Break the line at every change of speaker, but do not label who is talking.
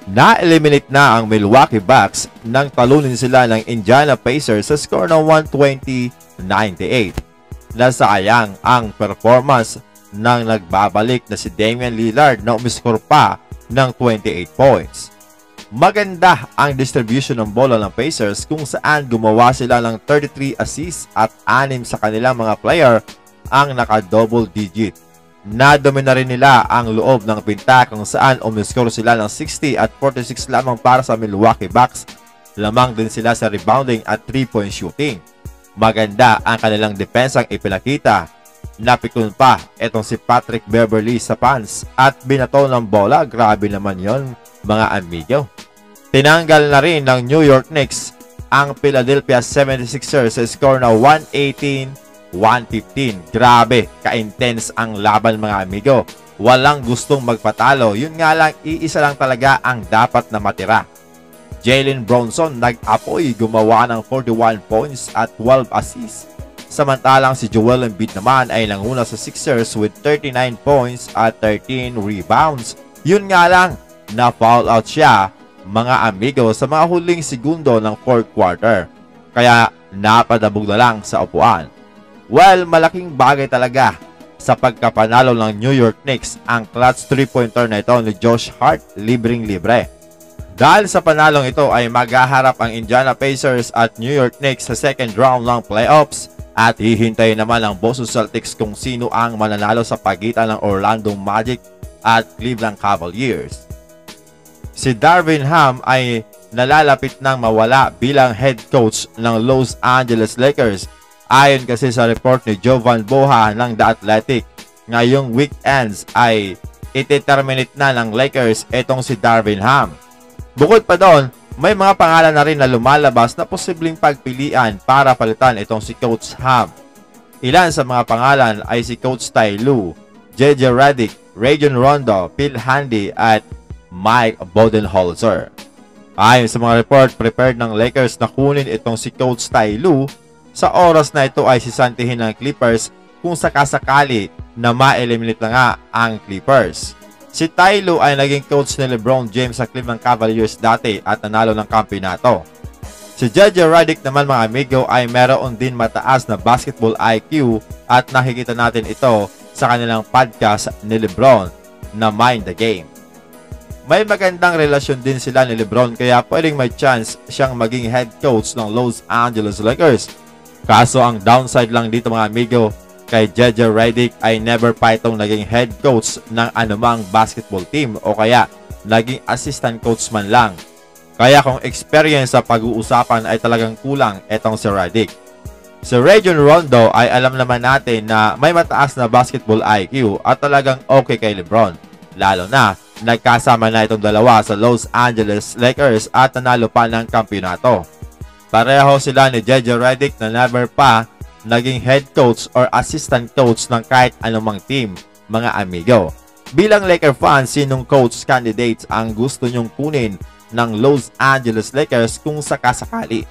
Na-eliminate na ang Milwaukee Bucks nang talunin sila ng Indiana Pacers sa score ng 120-98. Nasayang ang performance ng nagbabalik na si Damian Lillard na umiskor pa ng 28 points. Maganda ang distribution ng bola ng Pacers kung saan gumawa sila ng 33 assists at 6 sa kanilang mga player ang naka-double digit. Nadomina rin nila ang loob ng pinta kung saan umiskor sila ng 60 at 46 lamang para sa Milwaukee Bucks. Lamang din sila sa rebounding at 3-point shooting. Maganda ang kanilang depensang ipinakita. Napikon pa itong si Patrick Beverley sa pants at binato ng bola. Grabe naman yon mga amigo. Tinanggal na rin ng New York Knicks ang Philadelphia 76ers sa score na 118-115. Grabe, ka-intense ang laban mga amigo. Walang gustong magpatalo. Yun nga lang, iisa lang talaga ang dapat na matira. Jalen Brunson nag-apoy, gumawa ng 41 points at 12 assists. Samantalang si Joel Embiid naman ay nanguna sa Sixers with 39 points at 13 rebounds. Yun nga lang, na-foul out siya mga amigo sa mga huling segundo ng 4th quarter. Kaya napadabog na lang sa upuan. Well, malaking bagay talaga sa pagkapanalo ng New York Knicks ang clutch 3-pointer na ito ni Josh Hart, libreng-libre. Dahil sa panalong ito ay maghaharap ang Indiana Pacers at New York Knicks sa second round ng playoffs at hihintayin naman ang Boston Celtics kung sino ang mananalo sa pagitan ng Orlando Magic at Cleveland Cavaliers. Si Darvin Ham ay nalalapit nang mawala bilang head coach ng Los Angeles Lakers. Ayon kasi sa report ni Jovan Boha ng The Athletic, ngayong weekends ay ite-terminate na ng Lakers itong si Darvin Ham. Bukod pa doon, may mga pangalan na rin na lumalabas na posibleng pagpilian para palitan itong si Coach Ham. Ilan sa mga pangalan ay si Coach Ty Lue, JJ Redick, Rajon Rondo, Phil Handy at Mike Budenholzer. Ayon sa mga report, prepared ng Lakers na kunin itong si Coach Ty Lue. Sa oras na ito ay sisantihin ng Clippers kung sakasakali na ma-eliminate na nga ang Clippers. Si Ty Lue ay naging coach ni LeBron James sa Cleveland Cavaliers dati at nanalo ng kampeonato. Si JJ Redick naman mga amigo ay meron din mataas na basketball IQ at nakikita natin ito sa kanilang podcast ni LeBron na Mind the Game. May magandang relasyon din sila ni LeBron kaya pwedeng may chance siyang maging head coach ng Los Angeles Lakers. Kaso ang downside lang dito mga amigo, kay JJ Redick ay never pa itong naging head coach ng anumang basketball team o kaya naging assistant coach man lang. Kaya kung experience sa pag-uusapan ay talagang kulang itong si Redick. Si Rajon Rondo ay alam naman natin na may mataas na basketball IQ at talagang okay kay LeBron. Lalo na nagkasama na itong dalawa sa Los Angeles Lakers at nanalo pa ng kampeonato. Pareho sila ni JJ Redick na never pa naging head coach or assistant coach ng kahit anumang team, mga amigo. Bilang Laker fans, sinong coach candidates ang gusto nyong kunin ng Los Angeles Lakers kung sakasakali?